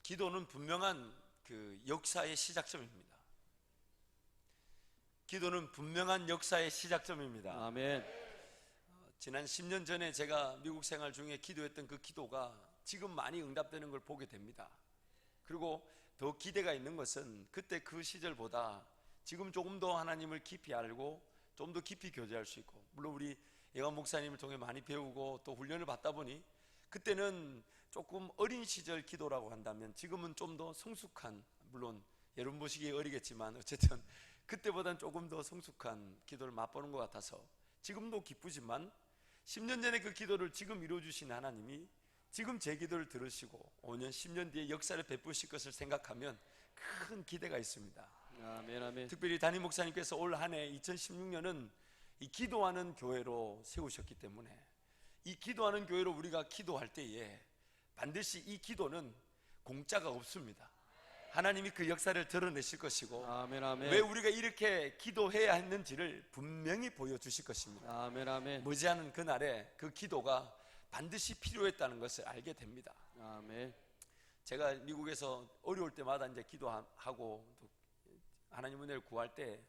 기도는 분명한 역사의 시작점입니다. 기도는 분명한 역사의 시작점입니다. 아멘. 지난 10년 전에 제가 미국 생활 중에 기도했던 그 기도가 지금 많이 응답되는 걸 보게 됩니다. 그리고 더 기대가 있는 것은 그때 그 시절보다 지금 조금 더 하나님을 깊이 알고 좀 더 깊이 교제할 수 있고, 물론 우리 예관 목사님을 통해 많이 배우고 또 훈련을 받다 보니 그때는 조금 어린 시절 기도라고 한다면 지금은 좀 더 성숙한, 물론 여러분 보시기에 어리겠지만 어쨌든 그때보다는 조금 더 성숙한 기도를 맛보는 것 같아서 지금도 기쁘지만 10년 전에 그 기도를 지금 이루어주신 하나님이 지금 제 기도를 들으시고 5년, 10년 뒤에 역사를 베푸실 것을 생각하면 큰 기대가 있습니다. 아멘, 아멘. 특별히 담임 목사님께서 올 한 해 2016년은 이 기도하는 교회로 세우셨기 때문에 이 기도하는 교회로 우리가 기도할 때에 반드시 이 기도는 공짜가 없습니다. 하나님이 그 역사를 드러내실 것이고, 아멘, 아멘. 왜 우리가 이렇게 기도해야 했는지를 분명히 보여주실 것입니다. 아멘, 아멘. 머지않은 그날에 그 기도가 반드시 필요했다는 것을 알게 됩니다. 아멘. 제가 미국에서 어려울 때마다 이제 기도하고 또 하나님 은혜를 구할 때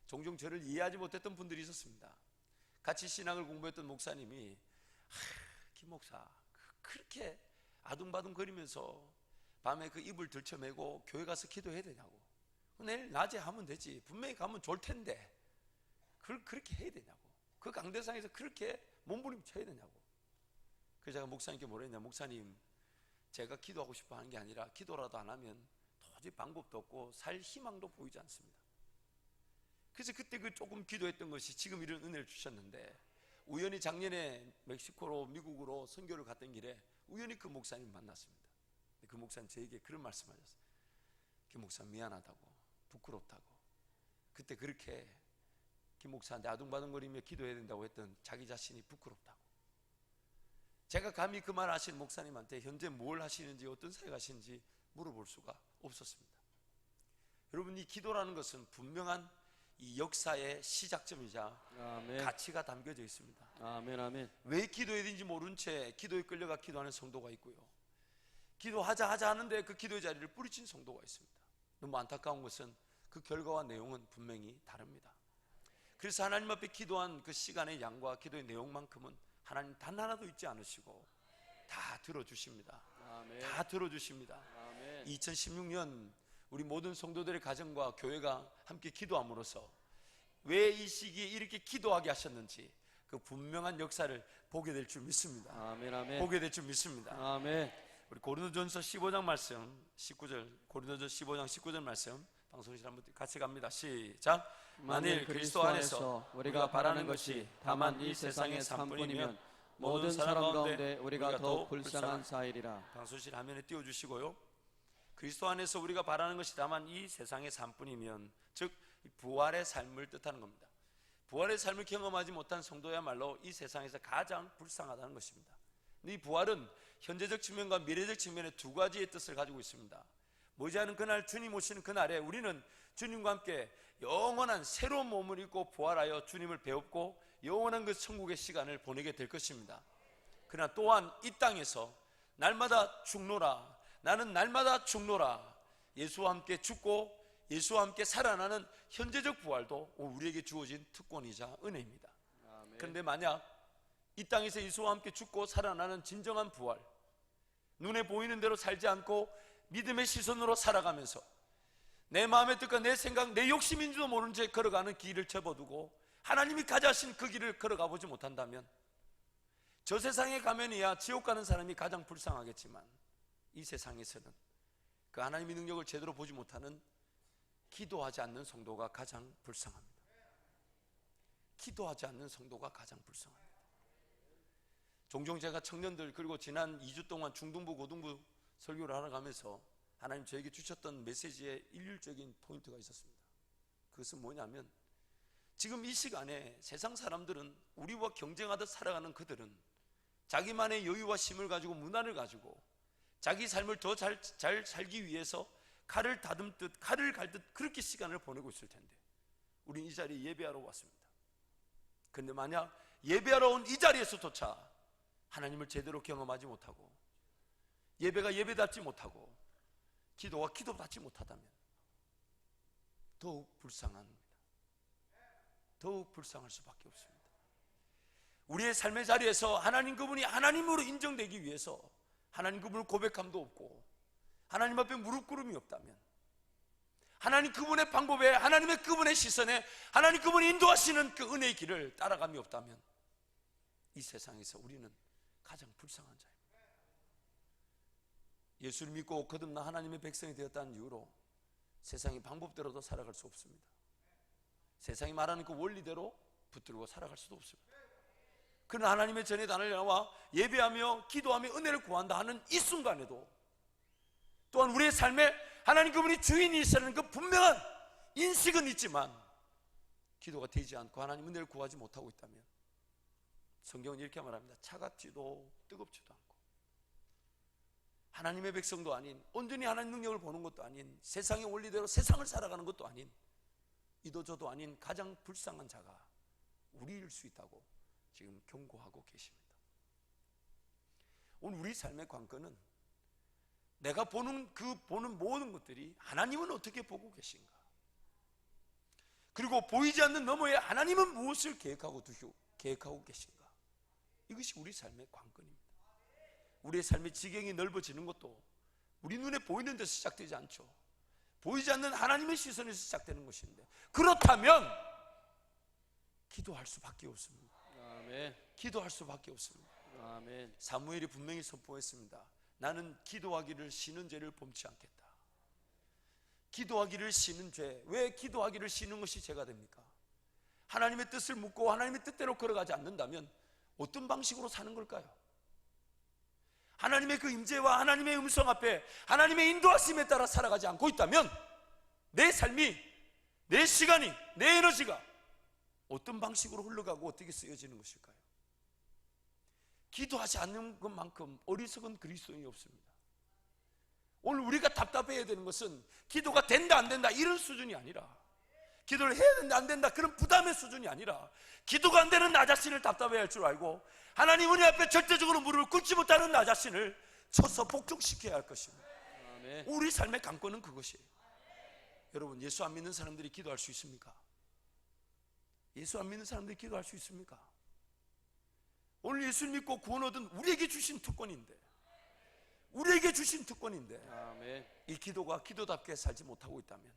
종종 저를 이해하지 못했던 분들이 있었습니다. 같이 신학을 공부했던 목사님이 김 목사 그렇게 아둥바둥 거리면서 밤에 그 이불 들쳐매고 교회 가서 기도해야 되냐고, 내일 낮에 하면 되지, 분명히 가면 좋을 텐데 그걸 그렇게 해야 되냐고, 그 강대상에서 그렇게 몸부림쳐야 되냐고. 그래서 제가 목사님께 뭐라 했냐, 목사님 제가 기도하고 싶어 하는 게 아니라 기도라도 안 하면 도저히 방법도 없고 살 희망도 보이지 않습니다. 그래서 그때 그 조금 기도했던 것이 지금 이런 은혜를 주셨는데, 우연히 작년에 멕시코로 미국으로 선교를 갔던 길에 우연히 그 목사님 만났습니다. 그 목사님 저에게 그런 말씀하셨어요. 김 목사 미안하다고, 부끄럽다고, 그때 그렇게 김 목사한테 아둥바둥거리며 기도해야 된다고 했던 자기 자신이 부끄럽다고. 제가 감히 그 말 하신 목사님한테 현재 뭘 하시는지 어떤 사역 하시는지 물어볼 수가 없었습니다. 여러분, 이 기도라는 것은 분명한 이 역사의 시작점이자 아멘. 가치가 담겨져 있습니다. 아멘, 아멘. 왜 기도해야 되는지 모른 채 기도에 끌려가 기도하는 성도가 있고요, 기도하자 하는데 그 기도의 자리를 뿌리친 성도가 있습니다. 너무 안타까운 것은 그 결과와 내용은 분명히 다릅니다. 그래서 하나님 앞에 기도한 그 시간의 양과 기도의 내용만큼은 하나님 단 하나도 잊지 않으시고 다 들어주십니다. 아멘. 다 들어주십니다. 아멘. 2016년 우리 모든 성도들의 가정과 교회가 함께 기도함으로써 왜 이 시기에 이렇게 기도하게 하셨는지 그 분명한 역사를 보게 될 줄 믿습니다. 아멘, 아멘. 보게 될 줄 믿습니다. 아멘. 우리 고린도전서 15장 말씀 19절, 고린도전서 15장 19절 말씀 방송실 한번 같이 갑니다. 시작. 만일 그리스도 안에서 우리가 바라는 것이 다만 이 세상의 삶뿐이면 모든 사람 가운데 우리가 더 불쌍한 사일이라. 방송실 화면에 띄워주시고요. 그리스도 안에서 우리가 바라는 것이 다만 이 세상의 삶뿐이면, 즉 부활의 삶을 뜻하는 겁니다. 부활의 삶을 경험하지 못한 성도야말로 이 세상에서 가장 불쌍하다는 것입니다. 이 부활은 현재적 측면과 미래적 측면의 두 가지의 뜻을 가지고 있습니다. 머지않은 그날, 주님 오시는 그날에 우리는 주님과 함께 영원한 새로운 몸을 입고 부활하여 주님을 배웁고 영원한 그 천국의 시간을 보내게 될 것입니다. 그러나 또한 이 땅에서 날마다 죽노라, 나는 날마다 죽노라, 예수와 함께 죽고 예수와 함께 살아나는 현재적 부활도 우리에게 주어진 특권이자 은혜입니다. 그런데 만약 이 땅에서 예수와 함께 죽고 살아나는 진정한 부활, 눈에 보이는 대로 살지 않고 믿음의 시선으로 살아가면서 내 마음의 뜻과 내 생각, 내 욕심인지도 모른 채 걸어가는 길을 접어두고 하나님이 가져가신 그 길을 걸어가 보지 못한다면, 저 세상에 가면이야 지옥 가는 사람이 가장 불쌍하겠지만 이 세상에서는 그 하나님의 능력을 제대로 보지 못하는 기도하지 않는 성도가 가장 불쌍합니다. 기도하지 않는 성도가 가장 불쌍합니다. 종종 제가 청년들, 그리고 지난 2주 동안 중등부, 고등부 설교를 하러 가면서 하나님 저에게 주셨던 메시지에 일률적인 포인트가 있었습니다. 그것은 뭐냐면, 지금 이 시간에 세상 사람들은 우리와 경쟁하듯 살아가는 그들은 자기만의 여유와 힘을 가지고, 문화를 가지고 자기 삶을 더 잘 살기 위해서 칼을 다듬듯 칼을 갈듯 그렇게 시간을 보내고 있을 텐데, 우린 이 자리에 예배하러 왔습니다. 그런데 만약 예배하러 온 이 자리에서조차 하나님을 제대로 경험하지 못하고 예배가 예배답지 못하고 기도가 기도받지 못하다면 더욱 불쌍합니다. 더욱 불쌍할 수밖에 없습니다. 우리의 삶의 자리에서 하나님 그분이 하나님으로 인정되기 위해서 하나님 그분을 고백함도 없고 하나님 앞에 무릎 꿇음이 없다면, 하나님 그분의 방법에, 하나님의 그분의 시선에, 하나님 그분이 인도하시는 그 은혜의 길을 따라감이 없다면 이 세상에서 우리는 가장 불쌍한 자입니다. 예수를 믿고 거듭나 하나님의 백성이 되었다는 이유로 세상의 방법대로도 살아갈 수 없습니다. 세상이 말하는 그 원리대로 붙들고 살아갈 수도 없습니다. 그러나 하나님의 전에 단을 나와 예배하며 기도하며 은혜를 구한다 하는 이 순간에도 또한 우리의 삶에 하나님 그분이 주인이시라는 그 분명한 인식은 있지만 기도가 되지 않고 하나님 은혜를 구하지 못하고 있다면 성경은 이렇게 말합니다. 차갑지도 뜨겁지도 않고 하나님의 백성도 아닌, 온전히 하나님 능력을 보는 것도 아닌, 세상의 원리대로 세상을 살아가는 것도 아닌, 이도저도 아닌 가장 불쌍한 자가 우리일 수 있다고 지금 경고하고 계십니다. 오늘 우리 삶의 관건은 내가 보는 모든 것들이 하나님은 어떻게 보고 계신가, 그리고 보이지 않는 너머에 하나님은 무엇을 계획하고 계신가, 이것이 우리 삶의 관건입니다. 우리의 삶의 지경이 넓어지는 것도 우리 눈에 보이는 데서 시작되지 않죠. 보이지 않는 하나님의 시선에서 시작되는 것인데, 그렇다면 기도할 수밖에 없습니다. 아멘. 기도할 수밖에 없습니다. 아멘. 사무엘이 분명히 선포했습니다. 나는 기도하기를 쉬는 죄를 범치 않겠다. 기도하기를 쉬는 죄. 왜 기도하기를 쉬는 것이 죄가 됩니까? 하나님의 뜻을 묻고 하나님의 뜻대로 걸어가지 않는다면 어떤 방식으로 사는 걸까요? 하나님의 그 임재와 하나님의 음성 앞에 하나님의 인도하심에 따라 살아가지 않고 있다면 내 삶이, 내 시간이, 내 에너지가 어떤 방식으로 흘러가고 어떻게 쓰여지는 것일까요? 기도하지 않는 것만큼 어리석은 그리스도인이 없습니다. 오늘 우리가 답답해야 되는 것은 기도가 된다 안 된다 이런 수준이 아니라, 기도를 해야 된다 안 된다 그런 부담의 수준이 아니라, 기도가 안 되는 나 자신을 답답해할 줄 알고 하나님 은혜 앞에 절대적으로 무릎을 꿇지 못하는 나 자신을 쳐서 복종시켜야 할 것입니다. 아멘. 우리 삶의 관건은 그것이에요. 여러분, 예수 안 믿는 사람들이 기도할 수 있습니까? 예수 안 믿는 사람들이 기도할 수 있습니까? 오늘 예수 믿고 구원 얻은 우리에게 주신 특권인데, 아멘. 이 기도가 기도답게 살지 못하고 있다면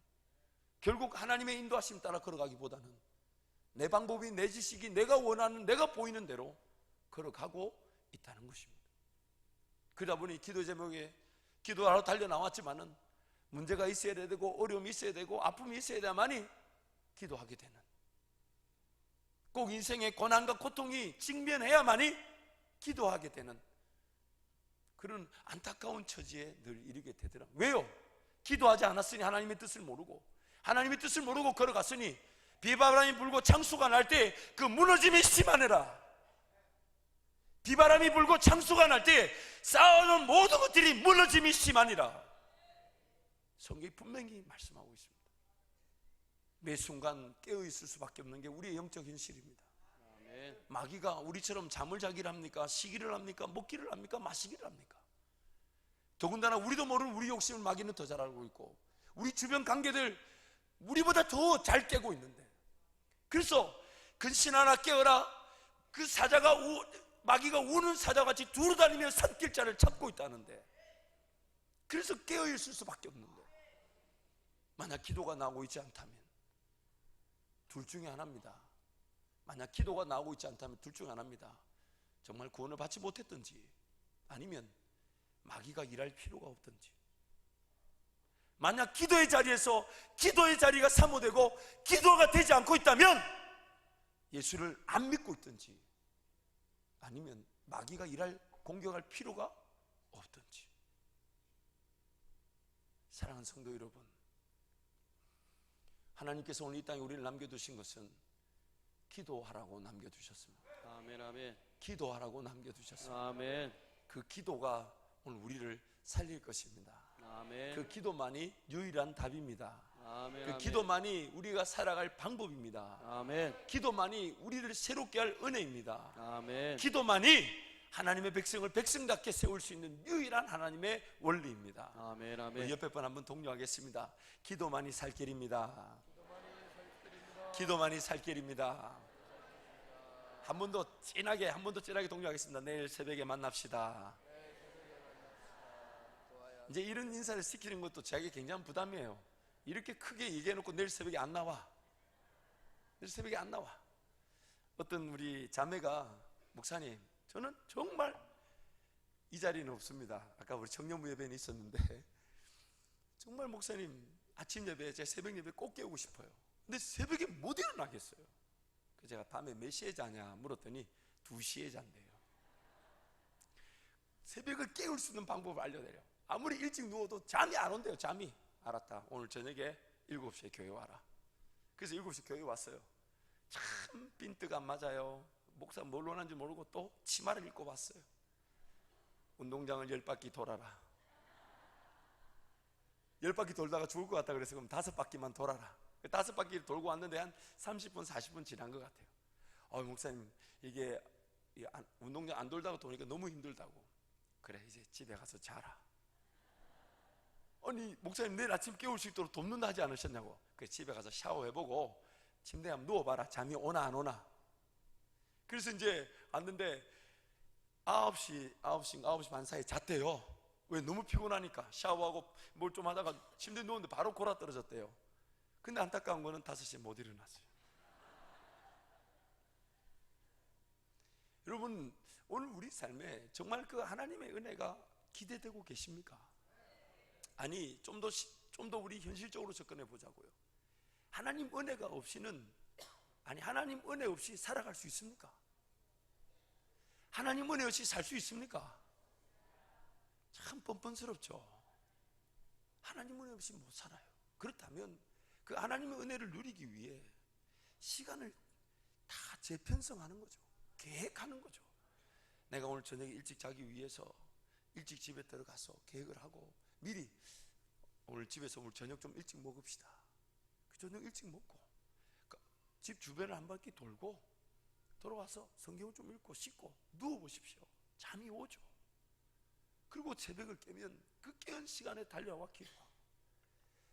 결국 하나님의 인도하심 따라 걸어가기보다는 내 방법이, 내 지식이, 내가 원하는, 내가 보이는 대로 걸어가고 있다는 것입니다. 그러다 보니 기도 제목에 기도하러 달려 나왔지만은 문제가 있어야 되고 어려움이 있어야 되고 아픔이 있어야 돼야만이 기도하게 되는, 꼭 인생의 고난과 고통이 직면해야만이 기도하게 되는 그런 안타까운 처지에 늘 이르게 되더라. 왜요? 기도하지 않았으니 하나님의 뜻을 모르고, 하나님의 뜻을 모르고 걸어갔으니 비바람이 불고 창수가 날 때 그 무너짐이 심하느라, 비바람이 불고 창수가 날 때 쌓아놓은 모든 것들이 무너짐이 심하니라. 성경이 분명히 말씀하고 있습니다. 매 순간 깨어있을 수밖에 없는 게 우리의 영적 현실입니다. 아멘. 마귀가 우리처럼 잠을 자기를 합니까? 쉬기를 합니까? 먹기를 합니까? 마시기를 합니까? 더군다나 우리도 모르는 우리 욕심을 마귀는 더 잘 알고 있고, 우리 주변 관계들 우리보다 더 잘 깨고 있는데, 그래서 근신 하나 깨어라, 그 사자가 마귀가 우는 사자같이 두루 다니며 산길자를 찾고 있다는데, 그래서 깨어있을 수밖에 없는데, 만약 기도가 나오고 있지 않다면 둘 중에 하나입니다. 만약 기도가 나오고 있지 않다면 둘 중에 하나입니다. 정말 구원을 받지 못했든지, 아니면 마귀가 일할 필요가 없든지. 만약 기도의 자리에서 기도의 자리가 사모되고 기도가 되지 않고 있다면 예수를 안 믿고 있든지, 아니면 마귀가 공격할 필요가 없든지. 사랑하는 성도 여러분, 하나님께서 오늘 이 땅에 우리를 남겨두신 것은 기도하라고 남겨두셨습니다. 아멘. 아멘. 기도하라고 남겨두셨습니다. 아멘. 그 기도가 오늘 우리를 살릴 것입니다. 아멘. 그 기도만이 유일한 답입니다. 아멘. 그 기도만이 우리가 살아갈 방법입니다. 아멘. 기도만이 우리를 새롭게 할 은혜입니다. 아멘. 기도만이 하나님의 백성을 백성답게 세울 수 있는 유일한 하나님의 원리입니다. 아멘, 아멘. 옆에 분 한번 독려하겠습니다. 기도만이 살 길입니다. 기도만이 살 길입니다. 한 번 더 진하게 독려하겠습니다. 내일 새벽에 만납시다. 이제 이런 인사를 시키는 것도 제게 굉장히 부담이에요. 이렇게 크게 얘기해놓고 내일 새벽에 안 나와. 내일 새벽에 안 나와. 어떤 우리 자매가 목사님, 저는 정말 이 자리는 없습니다. 아까 우리 청년부 예배는 있었는데 정말 목사님 아침 예배, 제 새벽 예배 꼭 깨우고 싶어요. 근데 새벽에 못 일어나겠어요. 그래서 제가 밤에 몇 시에 자냐 물었더니 2시에 잔대요. 새벽을 깨울 수 있는 방법을 알려드려요. 아무리 일찍 누워도 잠이 안 온대요. 잠이. 알았다, 오늘 저녁에 7시에 교회 와라. 그래서 7시 교회 왔어요. 참 빈트가 안 맞아요. 목사 뭘 원하는지 모르고 또 치마를 입고 왔어요. 운동장을 10바퀴 돌아라. 10바퀴 돌다가 죽을 것 같다 그래서 그럼 5바퀴만 돌아라. 5바퀴를 돌고 왔는데 한 30분 40분 지난 것 같아요. 목사님 이게 운동장 안 돌다가 도니까 너무 힘들다고. 그래, 이제 집에 가서 자라. 아니 목사님 내일 아침 깨울 수 있도록 돕는다 하지 않으셨냐고. 그래, 집에 가서 샤워해보고 침대에 한번 누워봐라. 잠이 오나 안 오나. 그래서 이제 왔는데 9시 반 사이에 잤대요. 왜? 너무 피곤하니까. 샤워하고 뭘 좀 하다가 침대에 누웠는데 바로 골아 떨어졌대요. 근데 안타까운 거는 5시에 못 일어났어요. 여러분, 오늘 우리 삶에 정말 그 하나님의 은혜가 기대되고 계십니까? 아니, 좀 더 우리 현실적으로 접근해 보자고요. 하나님 은혜가 없이는, 하나님 은혜 없이 살아갈 수 있습니까? 하나님 은혜 없이 살 수 있습니까? 참 뻔뻔스럽죠. 하나님 은혜 없이 못 살아요. 그렇다면 그 하나님의 은혜를 누리기 위해 시간을 다 재편성하는 거죠. 계획하는 거죠. 내가 오늘 저녁에 일찍 자기 위해서 일찍 집에 들어가서 계획을 하고 미리 오늘 집에서 오늘 저녁 좀 일찍 먹읍시다. 그 저녁 일찍 먹고 집 주변을 한 바퀴 돌고 돌아와서 성경을 좀 읽고 씻고 누워보십시오. 잠이 오죠. 그리고 새벽을 깨면 그 깨은 시간에 달려와 기도하고.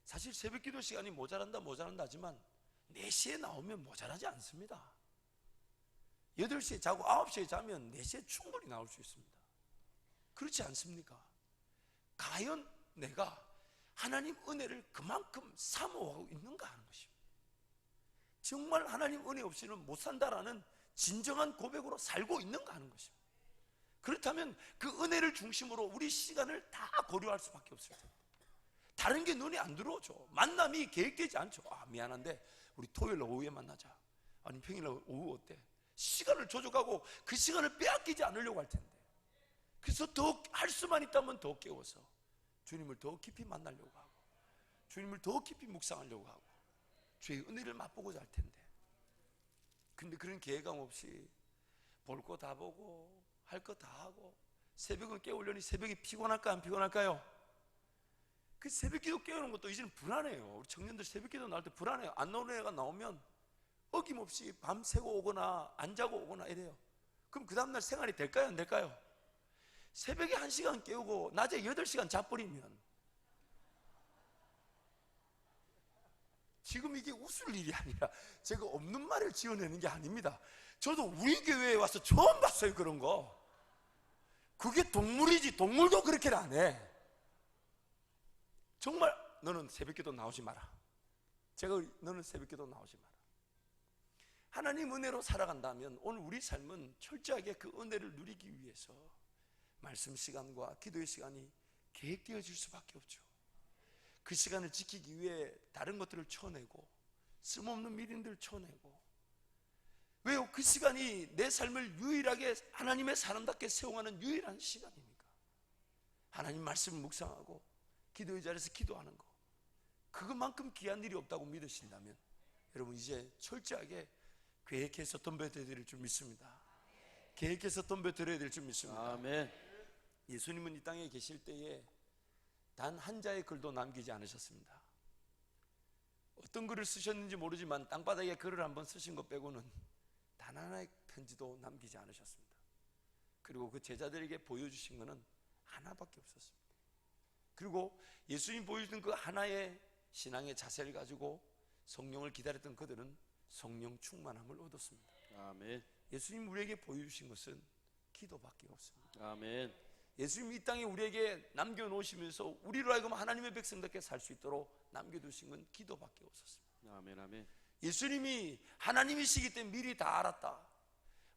사실 새벽 기도 시간이 모자란다 하지만 4시에 나오면 모자라지 않습니다. 8시에 자고 9시에 자면 4시에 충분히 나올 수 있습니다. 그렇지 않습니까? 과연 내가 하나님 은혜를 그만큼 사모하고 있는가 하는 것입니다. 정말 하나님 은혜 없이는 못 산다라는 진정한 고백으로 살고 있는가 하는 것입니다. 그렇다면 그 은혜를 중심으로 우리 시간을 다 고려할 수밖에 없을 텐데 다른 게 눈에 안 들어오죠. 만남이 계획되지 않죠. 미안한데 우리 토요일 오후에 만나자. 아니 평일 오후 어때? 시간을 조절하고 그 시간을 빼앗기지 않으려고 할 텐데. 그래서 더 할 수만 있다면 더 깨워서 주님을 더 깊이 만나려고 하고 주님을 더 깊이 묵상하려고 하고 주의 은혜를 맛보고자 할 텐데. 근데 그런 계획감 없이 볼 거 다 보고 할 거 다 하고 새벽을 깨우려니 새벽이 피곤할까 안 피곤할까요? 그 새벽기도 깨우는 것도 이제는 불안해요. 우리 청년들 새벽기도 나올 때 불안해요. 안 나오는 애가 나오면 어김없이 밤새고 오거나 안 자고 오거나 이래요. 그럼 그 다음날 생활이 될까요 안 될까요? 새벽에 1시간 깨우고 낮에 8시간 자버리면 지금 이게 웃을 일이 아니라 제가 없는 말을 지어내는 게 아닙니다. 저도 우리 교회에 와서 처음 봤어요. 그런 거. 그게 동물이지 동물도 그렇게는 안 해. 정말 너는 새벽기도 나오지 마라. 너는 새벽기도 나오지 마라. 하나님 은혜로 살아간다면 오늘 우리 삶은 철저하게 그 은혜를 누리기 위해서 말씀 시간과 기도의 시간이 계획되어질 수밖에 없죠. 그 시간을 지키기 위해 다른 것들을 쳐내고 쓸모없는 미련들을 쳐내고. 왜요? 그 시간이 내 삶을 유일하게 하나님의 사람답게 세워가는 유일한 시간입니까? 하나님 말씀을 묵상하고 기도의 자리에서 기도하는 거, 그것만큼 귀한 일이 없다고 믿으신다면 여러분 이제 철저하게 계획해서 덤벼드려야 될 줄 믿습니다. 계획해서 덤벼드려야 될 줄 믿습니다. 아멘. 예수님은 이 땅에 계실 때에 단 한 자의 글도 남기지 않으셨습니다. 어떤 글을 쓰셨는지 모르지만 땅바닥에 글을 한번 쓰신 것 빼고는 단 하나의 편지도 남기지 않으셨습니다. 그리고 그 제자들에게 보여주신 것은 하나밖에 없었습니다. 그리고 예수님 보여주던 그 하나의 신앙의 자세를 가지고 성령을 기다렸던 그들은 성령 충만함을 얻었습니다. 아멘. 예수님 우리에게 보여주신 것은 기도밖에 없습니다. 아멘. 예수님이 이 땅에 우리에게 남겨놓으시면서 우리로 하여금 하나님의 백성답게 살 수 있도록 남겨두신 건 기도밖에 없었습니다. 아멘. 아멘. 예수님이 하나님이시기 때문에 미리 다 알았다.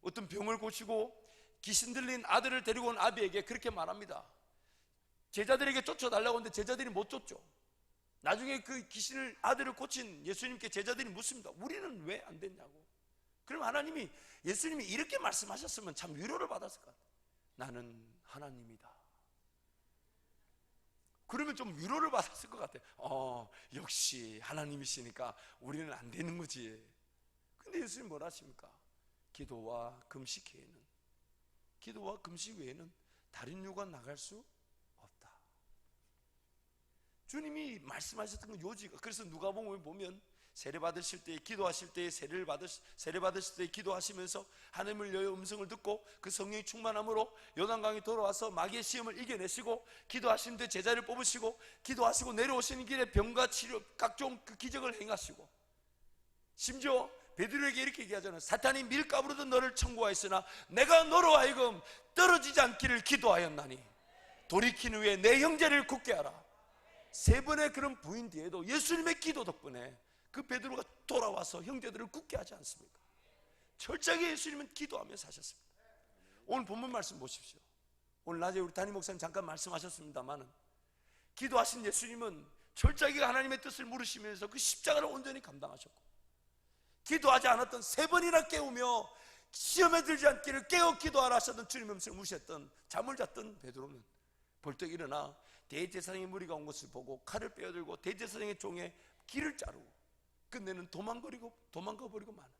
어떤 병을 고치고 귀신 들린 아들을 데리고 온 아비에게 그렇게 말합니다. 제자들에게 쫓아달라고 하는데 제자들이 못 쫓죠. 나중에 그 귀신을 아들을 고친 예수님께 제자들이 묻습니다. 우리는 왜 안 됐냐고. 그럼 하나님이 예수님이 이렇게 말씀하셨으면 참 위로를 받았을 것 같아요. 나는 하나님이다. 그러면 좀 위로를 받았을 것 같아요. 역시 하나님이시니까 우리는 안 되는 거지. 근데 예수님 뭘 하십니까? 기도와 금식 외에는 다른 유가 나갈 수 없다. 주님이 말씀하셨던 건 요지가. 그래서 누가복음에 보면 세례 받으실 때, 기도하실 때, 세례 받으실 때 기도하시면서 하나님을 위하여 음성을 듣고 그 성령이 충만함으로 요단강에 돌아와서 마귀의 시험을 이겨내시고, 기도하시는데 제자를 뽑으시고, 기도하시고 내려오시는 길에 병과 치료 각종 그 기적을 행하시고, 심지어 베드로에게 이렇게 얘기하잖아요. 사탄이 밀가부로도 너를 청구하였으나 내가 너로 하여금 떨어지지 않기를 기도하였나니 돌이킨 후에 내 형제를 굳게 하라. 세 번의 그런 부인 뒤에도 예수님의 기도 덕분에 그 베드로가 돌아와서 형제들을 굳게 하지 않습니까? 철저하게 예수님은 기도하며 사셨습니다. 오늘 본문 말씀 보십시오. 오늘 낮에 우리 담임 목사님 잠깐 말씀하셨습니다만, 기도하신 예수님은 철저하게 하나님의 뜻을 물으시면서 그 십자가를 온전히 감당하셨고, 기도하지 않았던 세 번이나 깨우며 시험에 들지 않기를 깨어 기도하라 하셨던 주님의 음성을 무시했던, 잠을 잤던 베드로는 벌떡 일어나 대제사장의 무리가 온 것을 보고 칼을 빼어들고 대제사장의 종에 귀를 자르고 끝내는 도망가 버리고 마는,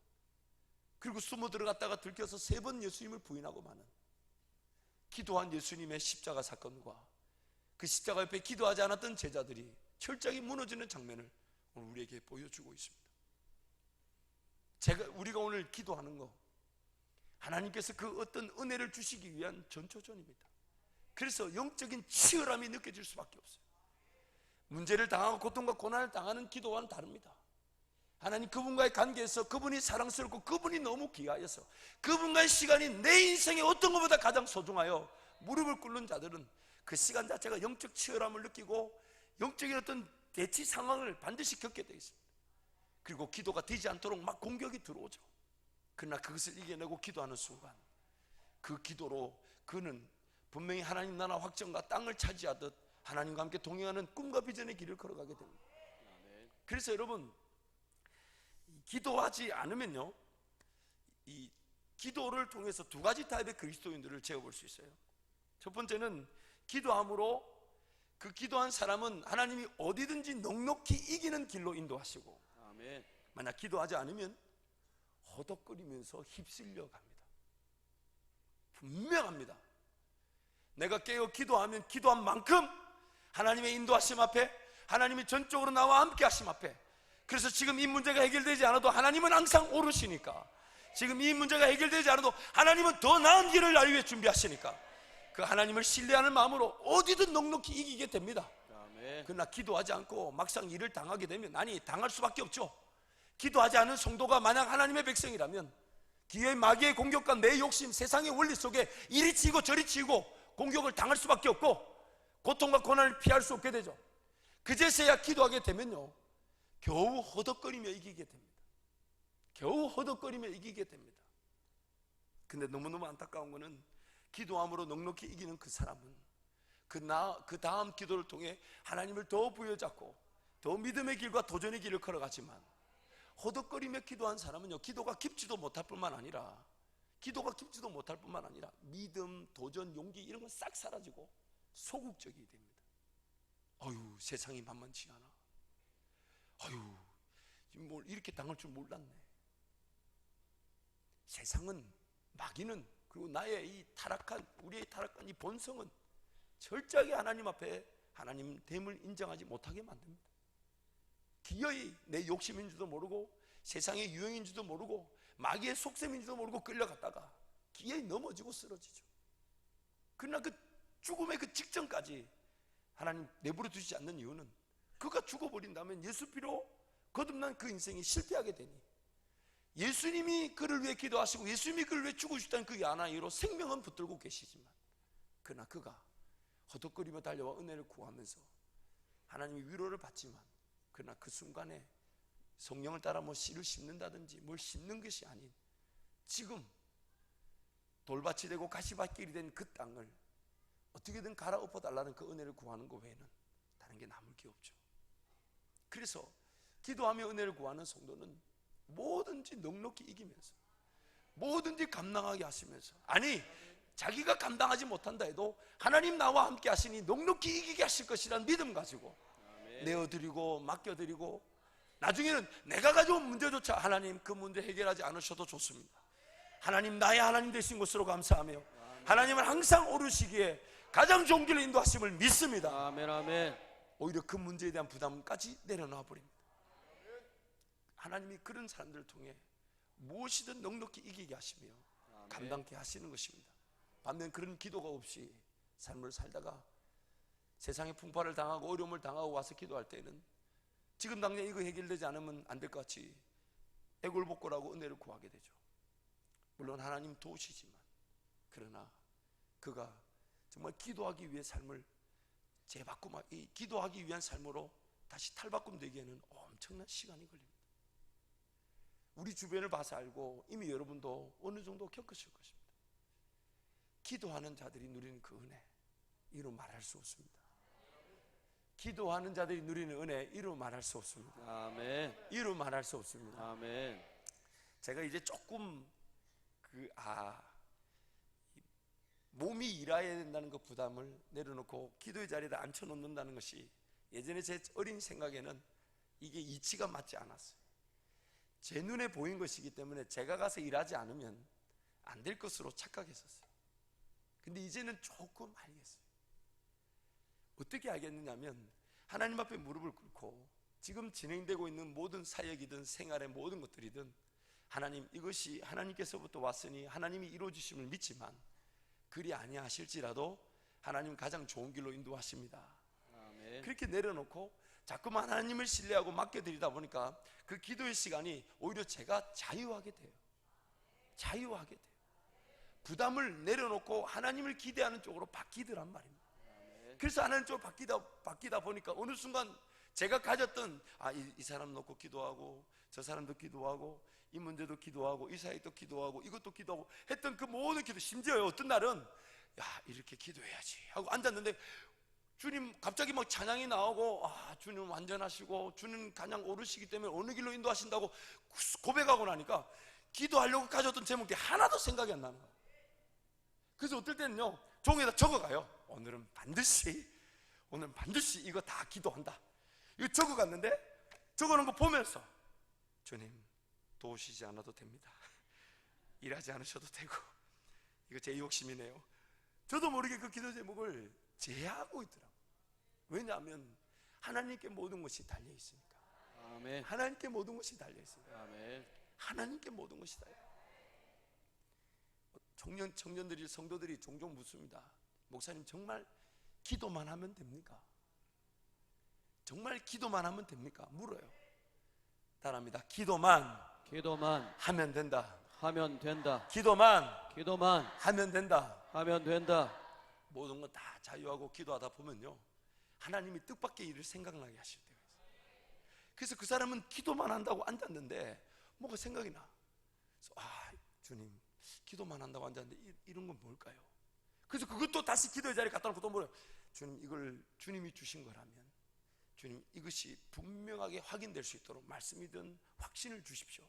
그리고 숨어 들어갔다가 들켜서 세 번 예수님을 부인하고 마는 기도한 예수님의 십자가 사건과 그 십자가 옆에 기도하지 않았던 제자들이 철저하게 무너지는 장면을 오늘 우리에게 보여주고 있습니다. 우리가 오늘 기도하는 거, 하나님께서 그 어떤 은혜를 주시기 위한 전초전입니다. 그래서 영적인 치열함이 느껴질 수밖에 없어요. 문제를 당하고 고통과 고난을 당하는 기도와는 다릅니다. 하나님 그분과의 관계에서 그분이 사랑스럽고 그분이 너무 귀하여서 그분과의 시간이 내 인생의 어떤 것보다 가장 소중하여 무릎을 꿇는 자들은 그 시간 자체가 영적 치열함을 느끼고 영적인 어떤 대치 상황을 반드시 겪게 되어 있습니다. 그리고 기도가 되지 않도록 막 공격이 들어오죠. 그러나 그것을 이겨내고 기도하는 순간 그 기도로 그는 분명히 하나님 나라 확정과 땅을 차지하듯 하나님과 함께 동행하는 꿈과 비전의 길을 걸어가게 됩니다. 그래서 여러분, 기도하지 않으면요, 이 기도를 통해서 두 가지 타입의 그리스도인들을 재어볼 수 있어요. 첫 번째는 기도함으로 그 기도한 사람은 하나님이 어디든지 넉넉히 이기는 길로 인도하시고, 아멘. 만약 기도하지 않으면 허덕거리면서 휩쓸려 갑니다. 분명합니다. 내가 깨어 기도하면 기도한 만큼 하나님의 인도하심 앞에, 하나님이 전적으로 나와 함께 하심 앞에, 그래서 지금 이 문제가 해결되지 않아도 하나님은 항상 오르시니까, 지금 이 문제가 해결되지 않아도 하나님은 더 나은 길을 날 위해 준비하시니까 그 하나님을 신뢰하는 마음으로 어디든 넉넉히 이기게 됩니다. 아멘. 그러나 기도하지 않고 막상 일을 당하게 되면, 아니 당할 수밖에 없죠. 기도하지 않은 성도가 만약 하나님의 백성이라면 기회의 마귀의 공격과 내 욕심, 세상의 원리 속에 이리 치고 저리 치고 공격을 당할 수밖에 없고 고통과 고난을 피할 수 없게 되죠. 그제서야 기도하게 되면요, 겨우 허덕거리며 이기게 됩니다. 겨우 허덕거리며 이기게 됩니다. 근데 너무너무 안타까운 것은 기도함으로 넉넉히 이기는 그 사람은 그 다음 기도를 통해 하나님을 더 부여잡고 더 믿음의 길과 도전의 길을 걸어가지만, 허덕거리며 기도한 사람은요, 기도가 깊지도 못할 뿐만 아니라 믿음, 도전, 용기 이런 건 싹 사라지고 소극적이 됩니다. 아유, 세상이 만만치 않아. 아유, 뭘 이렇게 당할 줄 몰랐네. 세상은, 마귀는, 그리고 우리의 타락한 이 본성은 철저하게 하나님 앞에 하나님 됨을 인정하지 못하게 만듭니다. 기어이 내 욕심인 줄도 모르고 세상의 유행인 줄도 모르고 마귀의 속셈인 줄도 모르고 끌려갔다가 기어이 넘어지고 쓰러지죠. 그러나 그 죽음의 그 직전까지 하나님 내버려 두지 않는 이유는 그가 죽어버린다면 예수 피로 거듭난 그 인생이 실패하게 되니, 예수님이 그를 위해 기도하시고 예수님이 그를 위해 죽으셨다는 그 하나이로 생명은 붙들고 계시지만, 그러나 그가 허덕거리며 달려와 은혜를 구하면서 하나님의 위로를 받지만, 그러나 그 순간에 성령을 따라 뭐 씨를 심는다든지 뭘 심는 것이 아닌 지금 돌밭이 되고 가시밭길이 된 그 땅을 어떻게든 갈아엎어 달라는 그 은혜를 구하는 것 외에는 다른 게 남을 게 없죠. 그래서 기도하며 은혜를 구하는 성도는 뭐든지 넉넉히 이기면서, 뭐든지 감당하게 하시면서, 아니 자기가 감당하지 못한다 해도 하나님 나와 함께 하시니 넉넉히 이기게 하실 것이라는 믿음 가지고 내어드리고 맡겨드리고, 나중에는 내가 가져온 문제조차 하나님 그 문제 해결하지 않으셔도 좋습니다. 하나님 나의 하나님 되신 것으로 감사하며 하나님은 항상 오르시기에 가장 좋은 길로 인도하심을 믿습니다. 아멘, 아멘. 오히려 그 문제에 대한 부담까지 내려놔 버립니다. 하나님이 그런 사람들을 통해 무엇이든 넉넉히 이기게 하시며 감당케 하시는 것입니다. 반면 그런 기도가 없이 삶을 살다가 세상에 풍파를 당하고 어려움을 당하고 와서 기도할 때는 지금 당장 이거 해결되지 않으면 안 될 것 같이 애골복골하고 은혜를 구하게 되죠. 물론 하나님 도우시지만, 그러나 그가 정말 기도하기 위해 삶을 재바꿈, 이 기도하기 위한 삶으로 다시 탈바꿈되기에는 엄청난 시간이 걸립니다. 우리 주변을 봐서 알고 이미 여러분도 어느 정도 겪으실 것입니다. 기도하는 자들이 누리는 그 은혜, 이루 말할 수 없습니다. 기도하는 자들이 누리는 은혜, 이루 말할 수 없습니다. 아멘. 이루 말할 수 없습니다. 아멘. 제가 이제 조금 몸이 일해야 된다는 그 부담을 내려놓고 기도의 자리에다 앉혀놓는다는 것이 예전에 제 어린 생각에는 이게 이치가 맞지 않았어요. 제 눈에 보인 것이기 때문에 제가 가서 일하지 않으면 안 될 것으로 착각했었어요. 근데 이제는 조금 알겠어요. 어떻게 알겠느냐면, 하나님 앞에 무릎을 꿇고 지금 진행되고 있는 모든 사역이든 생활의 모든 것들이든 하나님, 이것이 하나님께서부터 왔으니 하나님이 이루어주심을 믿지만 그리 아니하실지라도 하나님 가장 좋은 길로 인도하십니다. 아멘. 그렇게 내려놓고 자꾸만 하나님을 신뢰하고 맡겨드리다 보니까 그 기도의 시간이 오히려 제가 자유하게 돼요. 자유하게 돼요. 부담을 내려놓고 하나님을 기대하는 쪽으로 바뀌더란 말입니다. 그래서 하나님 쪽으로 바뀌다 보니까 어느 순간 제가 가졌던 이 사람 놓고 기도하고 저 사람도 기도하고 이 문제도 기도하고 이 사역도 기도하고 이것도 기도하고 했던 그 모든 기도, 심지어 어떤 날은 이렇게 기도해야지 하고 앉았는데 주님 갑자기 막 찬양이 나오고 주님 완전하시고 주님 가장 오르시기 때문에 어느 길로 인도하신다고 고백하고 나니까 기도하려고 가졌던 제목이 하나도 생각이 안 나는 거예요. 그래서 어떨 때는요, 종이에다 적어가요. 오늘은 반드시 이거 다 기도한다. 이거 적어갔는데 적어놓은 거 보면서 주님 도우시지 않아도 됩니다. 일하지 않으셔도 되고, 이거 제 욕심이네요. 저도 모르게 그 기도 제목을 제하고 있더라고요. 왜냐하면 하나님께 모든 것이 달려 있으니까. 아멘. 하나님께 모든 것이 달려 있으니까. 아멘. 하나님께 모든 것이 달려. 청년들이, 성도들이 종종 묻습니다. 목사님, 정말 기도만 하면 됩니까? 정말 기도만 하면 됩니까? 물어요. 답합니다. 기도만 하면 된다. 하면 된다. 기도만 하면 된다. 모든 건 다 자유하고 기도하다 보면요, 하나님이 뜻밖의 일을 생각나게 하실 때가 있어요. 그래서 그 사람은 기도만 한다고 앉았는데 뭐가 생각이 나. 그래서 주님, 기도만 한다고 앉았는데 이런 건 뭘까요? 그래서 그것도 다시 기도의 자리에 갖다 놓고 또 뭐래요? 주님, 이걸 주님이 주신 거라면 주님, 이것이 분명하게 확인될 수 있도록 말씀이든 확신을 주십시오.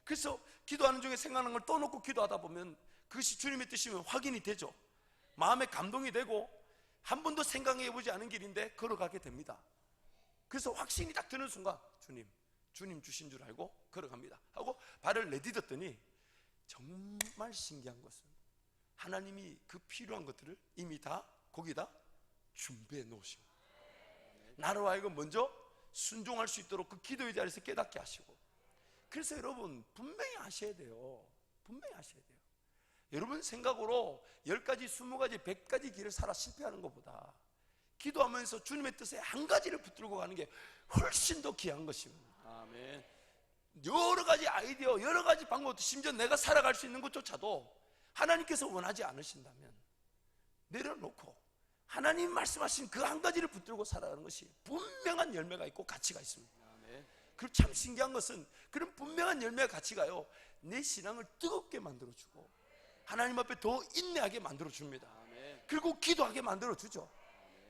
그래서 기도하는 중에 생각나는 걸 또 놓고 기도하다 보면 그것이 주님의 뜻이면 확인이 되죠. 마음에 감동이 되고 한 번도 생각해보지 않은 길인데 걸어가게 됩니다. 그래서 확신이 딱 드는 순간 주님 주신 줄 알고 걸어갑니다 하고 발을 내딛었더니, 정말 신기한 것은 하나님이 그 필요한 것들을 이미 다 거기다 준비해 놓으십니다. 나로 하여금 먼저 순종할 수 있도록 그 기도의 자리에서 깨닫게 하시고. 그래서 여러분 분명히 아셔야 돼요. 분명히 아셔야 돼요. 여러분 생각으로 10가지, 20가지, 100가지 길을 살아 실패하는 것보다 기도하면서 주님의 뜻에 한 가지를 붙들고 가는 게 훨씬 더 귀한 것입니다. 아멘. 여러 가지 아이디어, 여러 가지 방법, 심지어 내가 살아갈 수 있는 것조차도 하나님께서 원하지 않으신다면 내려놓고 하나님 말씀하신 그 한 가지를 붙들고 살아가는 것이 분명한 열매가 있고 가치가 있습니다. 아멘. 그리고 참 신기한 것은 그런 분명한 열매와 가치가요, 내 신앙을 뜨겁게 만들어주고 하나님 앞에 더 인내하게 만들어줍니다. 아멘. 그리고 기도하게 만들어주죠.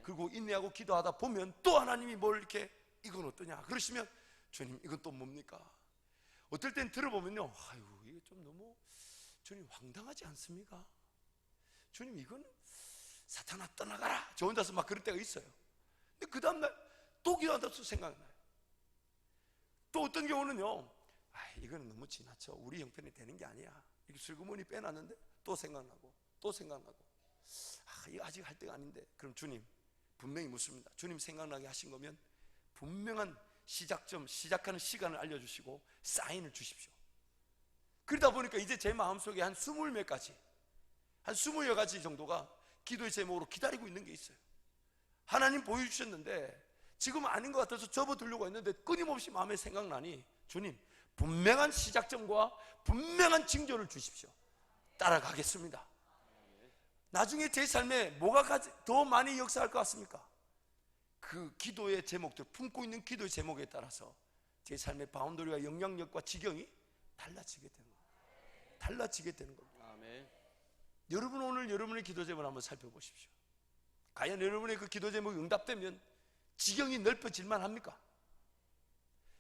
그리고 인내하고 기도하다 보면 또 하나님이 뭘 이렇게, 이건 어떠냐 그러시면, 주님 이건 또 뭡니까? 어떨 땐 들어보면요, 아유 이게 좀 너무 주님 황당하지 않습니까? 주님 이건 사탄아 떠나가라, 저 혼자서 막 그럴 때가 있어요. 근데 그 다음날 또 기도하다 또 생각나요. 또 어떤 경우는요, 이거는 너무 지나쳐, 우리 형편이 되는 게 아니야, 이렇게 슬그머니 빼놨는데 또 생각나고 또 생각나고, 이거 아직 할 때가 아닌데. 그럼 주님 분명히 묻습니다. 주님 생각나게 하신 거면 분명한 시작점, 시작하는 시간을 알려주시고 사인을 주십시오. 그러다 보니까 이제 제 마음속에 한 20몇 가지, 한 20여 가지 정도가 기도의 제목으로 기다리고 있는 게 있어요. 하나님 보여주셨는데 지금 아닌 것 같아서 접어두려고 했는데 끊임없이 마음에 생각나니, 주님 분명한 시작점과 분명한 징조를 주십시오. 따라가겠습니다. 나중에 제 삶에 뭐가 더 많이 역사할 것 같습니까? 그 기도의 제목들, 품고 있는 기도의 제목에 따라서 제 삶의 바운더리와 영향력과 지경이 달라지게 되는 겁니다. 달라지게 되는 겁니다. 아멘. 여러분 오늘 여러분의 기도 제목을 한번 살펴보십시오. 과연 여러분의 그 기도 제목이 응답되면 지경이 넓어질만 합니까?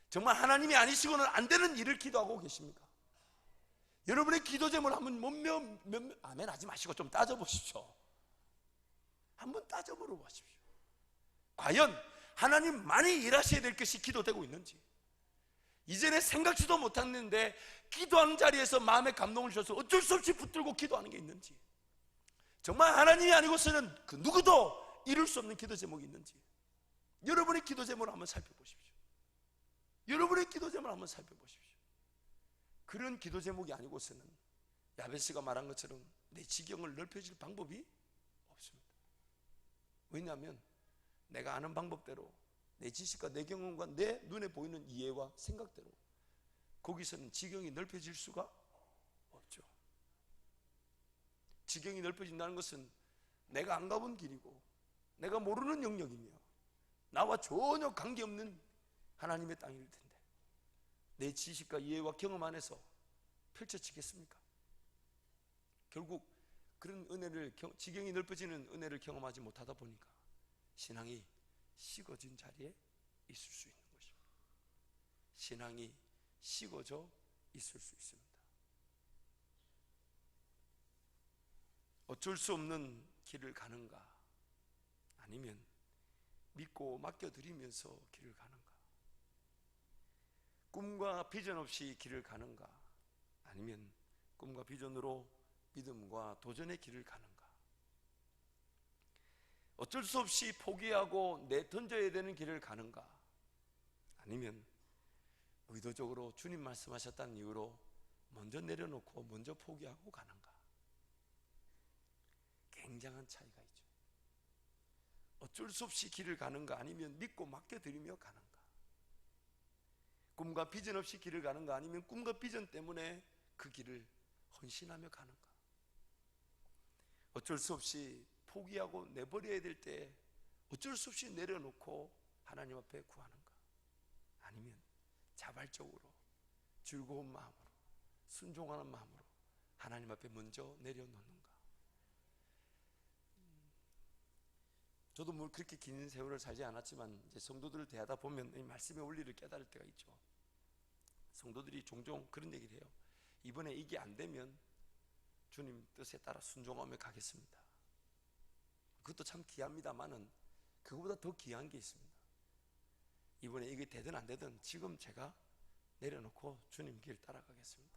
정말 하나님이 아니시고는 안 되는 일을 기도하고 계십니까? 여러분의 기도 제목을 한번 아멘 하지 마시고 좀 따져보십시오. 한번 따져보러 보십시오. 과연 하나님 많이 일하셔야 될 것이 기도되고 있는지, 이전에 생각지도 못했는데 기도하는 자리에서 마음의 감동을 주셔서 어쩔 수 없이 붙들고 기도하는 게 있는지, 정말 하나님이 아니고서는 그 누구도 이룰 수 없는 기도 제목이 있는지, 여러분의 기도 제목을 한번 살펴보십시오. 여러분의 기도 제목을 한번 살펴보십시오. 그런 기도 제목이 아니고서는 야베스가 말한 것처럼 내 지경을 넓혀질 방법이 없습니다. 왜냐하면 내가 아는 방법대로, 내 지식과 내 경험과 내 눈에 보이는 이해와 생각대로 거기서는 지경이 넓혀질 수가 없죠. 지경이 넓혀진다는 것은 내가 안 가본 길이고 내가 모르는 영역이며 나와 전혀 관계없는 하나님의 땅일 텐데 내 지식과 이해와 경험 안에서 펼쳐지겠습니까? 결국 그런 은혜를, 지경이 넓어지는 은혜를 경험하지 못하다 보니까 신앙이 식어진 자리에 있을 수 있는 것입니다. 신앙이 식어져 있을 수 있습니다. 어쩔 수 없는 길을 가는가, 아니면 믿고 맡겨드리면서 길을 가는가, 꿈과 비전 없이 길을 가는가, 아니면 꿈과 비전으로 믿음과 도전의 길을 가는가, 어쩔 수 없이 포기하고 내던져야 되는 길을 가는가, 아니면 의도적으로 주님 말씀하셨다는 이유로 먼저 내려놓고 먼저 포기하고 가는가. 굉장한 차이가 있죠. 어쩔 수 없이 길을 가는가, 아니면 믿고 맡겨드리며 가는가. 꿈과 비전 없이 길을 가는가, 아니면 꿈과 비전 때문에 그 길을 헌신하며 가는가. 어쩔 수 없이 포기하고 내버려야 될 때 어쩔 수 없이 내려놓고 하나님 앞에 구하는가, 아니면 자발적으로 즐거운 마음으로 순종하는 마음으로 하나님 앞에 먼저 내려놓는가. 저도 뭐 그렇게 긴 세월을 살지 않았지만 이제 성도들을 대하다 보면 이 말씀의 원리를 깨달을 때가 있죠. 성도들이 종종 그런 얘기를 해요. 이번에 이게 안 되면 주님 뜻에 따라 순종하며 가겠습니다. 그것도 참 귀합니다만은 그거보다 더 귀한 게 있습니다. 이번에 이게 되든 안 되든 지금 제가 내려놓고 주님 길 따라가겠습니다.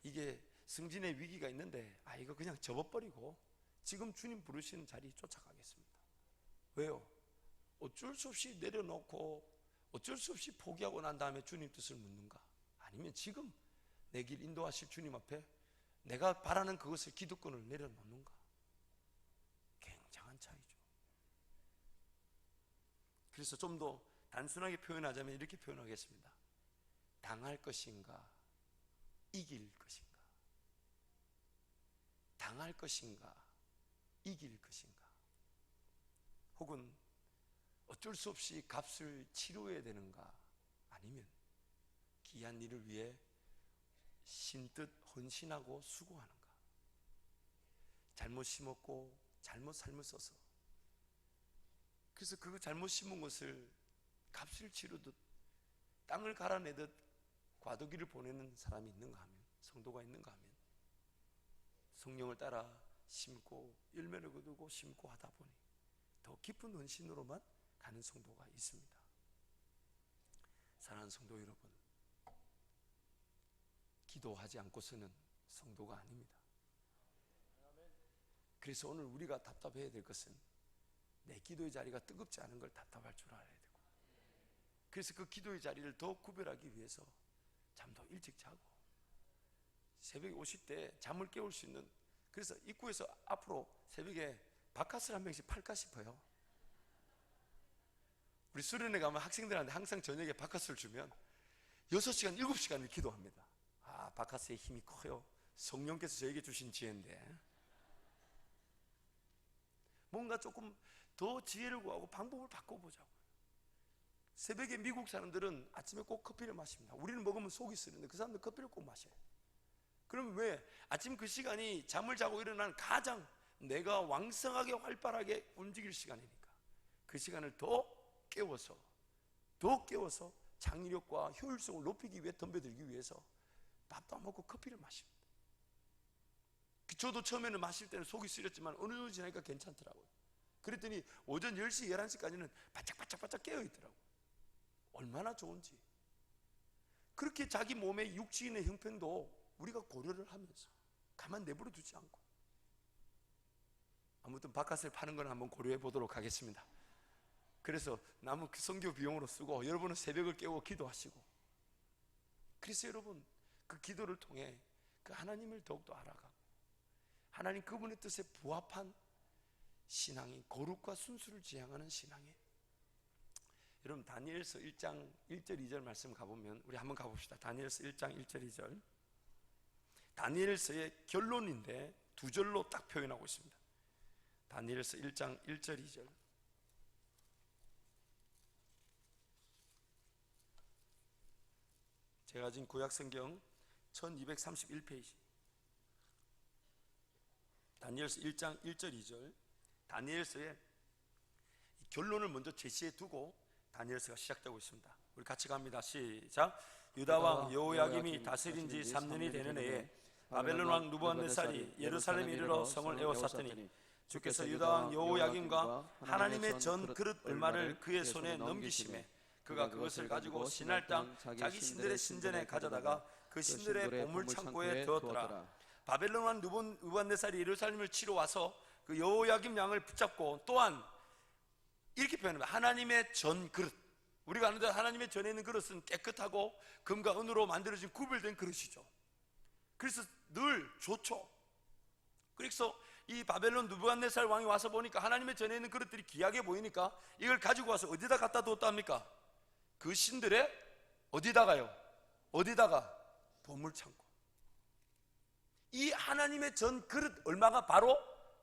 이게 승진의 위기가 있는데 이거 그냥 접어버리고 지금 주님 부르시는 자리 쫓아가겠습니다. 왜요? 어쩔 수 없이 내려놓고 어쩔 수 없이 포기하고 난 다음에 주님 뜻을 묻는가, 아니면 지금 내 길 인도하실 주님 앞에 내가 바라는 그것을 기득권을 내려놓는가? 굉장한 차이죠. 그래서 좀 더 단순하게 표현하자면 이렇게 표현하겠습니다. 당할 것인가, 이길 것인가? 당할 것인가, 이길 것인가? 혹은 어쩔 수 없이 값을 치러야 되는가? 아니면 귀한 일을 위해 신뜻 헌신하고 수고하는가? 잘못 심었고 잘못 삶을 써서, 그래서 그 잘못 심은 것을 값을 치르듯 땅을 갈아내듯 과도기를 보내는 사람이 있는가 하면, 성도가 있는가 하면, 성령을 따라 심고 열매를 거두고 심고 하다 보니 더 깊은 헌신으로만 가는 성도가 있습니다. 사랑하는 성도 여러분, 기도하지 않고서는 성도가 아닙니다. 그래서 오늘 우리가 답답해야 될 것은 내 기도의 자리가 뜨겁지 않은 걸 답답할 줄 알아야 되고, 그래서 그 기도의 자리를 더 구별하기 위해서 잠도 일찍 자고 새벽에 오실 때 잠을 깨울 수 있는, 그래서 입구에서 앞으로 새벽에 바카스를 한 병씩 팔까 싶어요. 우리 수련회 가면 학생들한테 항상 저녁에 바카스를 주면 6시간, 7시간을 기도합니다. 아, 바카스의 힘이 커요. 성령께서 저에게 주신 지혜인데 뭔가 조금 더 지혜를 구하고 방법을 바꿔보자고요. 새벽에 미국 사람들은 아침에 꼭 커피를 마십니다. 우리는 먹으면 속이 쓰는데 그 사람들 커피를 꼭 마셔요. 그러면 왜? 아침 그 시간이 잠을 자고 일어난 가장 내가 왕성하게 활발하게 움직일 시간이니까 그 시간을 더 깨워서 창의력과 효율성을 높이기 위해, 덤벼들기 위해서 밥도 안 먹고 커피를 마십니다. 저도 처음에는 마실 때는 속이 쓰렸지만 어느 정도 지나니까 괜찮더라고요. 그랬더니 오전 10시, 11시까지는 바짝바짝 깨어있더라고요. 얼마나 좋은지. 그렇게 자기 몸의 육신의 형편도 우리가 고려를 하면서 가만 내버려 두지 않고, 아무튼 바깥을 파는 건 한번 고려해 보도록 하겠습니다. 그래서 남은 선교 비용으로 쓰고 여러분은 새벽을 깨우고 기도하시고, 그래서 여러분 그 기도를 통해 그 하나님을 더욱더 알아가고 하나님 그분의 뜻에 부합한 신앙이, 거룩과 순수를 지향하는 신앙이, 여러분 다니엘서 1장 1절 2절 말씀 가보면 우리 한번 가봅시다. 다니엘서 1장 1절 2절. 다니엘서의 결론인데 두 절로 딱 표현하고 있습니다. 다니엘서 1장 1절 2절. 제가 가진 구약성경 1231페이지, 다니엘서 1장 1절 2절. 다니엘서의 결론을 먼저 제시해 두고 다니엘서가 시작되고 있습니다. 우리 같이 갑니다. 시작. 유다왕 여호야김이 다스린 지 3년이 되는 해에 바벨론 왕 누부갓네살이 예루살렘에 이르러 성을 에워쌌더니 주께서 유다왕 여호야김과 하나님의 전 그릇 얼마를 그의 손에 넘기심에 그가 그것을 가지고 신할 땅 자기 신들의 신전에 가져다가 그 신들의 보물 창고에 두었더라. 바벨론 왕 누부갓네살이 예루살렘을 치러 와서 그 여호야김 양을 붙잡고, 또한 이렇게 표현합니다. 하나님의 전 그릇. 우리가 아는 대로 하나님의 전에 있는 그릇은 깨끗하고 금과 은으로 만들어진 구별된 그릇이죠. 그래서 늘 좋죠. 그래서 이 바벨론 누부갓네살 왕이 와서 보니까 하나님의 전에 있는 그릇들이 귀하게 보이니까 이걸 가지고 와서 어디다 갖다 두었다 합니까? 그 신들의 어디다가요? 어디다가? 보물창고. 이 하나님의 전 그릇 얼마가 바로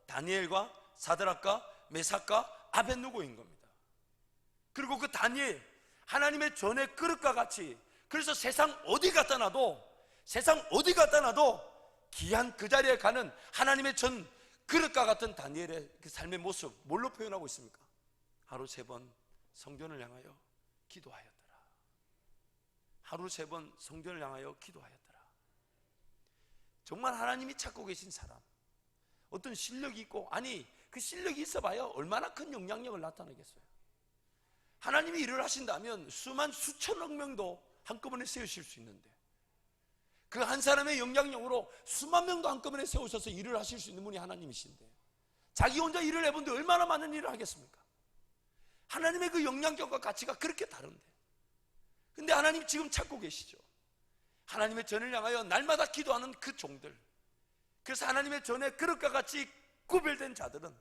다니엘과 사드락과 메삭과 아벳느고인 겁니다. 그리고 그 다니엘, 하나님의 전의 그릇과 같이, 그래서 세상 어디 갖다 놔도 귀한 그 자리에 가는 하나님의 전 그릇과 같은 다니엘의 그 삶의 모습, 뭘로 표현하고 있습니까? 하루 3번 성전을 향하여 기도하였더라. 하루 3번 성전을 향하여 기도하였더라. 정말 하나님이 찾고 계신 사람, 어떤 실력이 있고, 아니 그 실력이 있어봐야 얼마나 큰 영향력을 나타내겠어요. 하나님이 일을 하신다면 수천억 명도 한꺼번에 세우실 수 있는데, 그 한 사람의 영향력으로 수만 명도 한꺼번에 세우셔서 일을 하실 수 있는 분이 하나님이신데, 자기 혼자 일을 해본데 얼마나 많은 일을 하겠습니까? 하나님의 그 영향력과 가치가 그렇게 다른데, 근데 하나님 지금 찾고 계시죠. 하나님의 전을 향하여 날마다 기도하는 그 종들, 그래서 하나님의 전에 그릇과 같이 구별된 자들은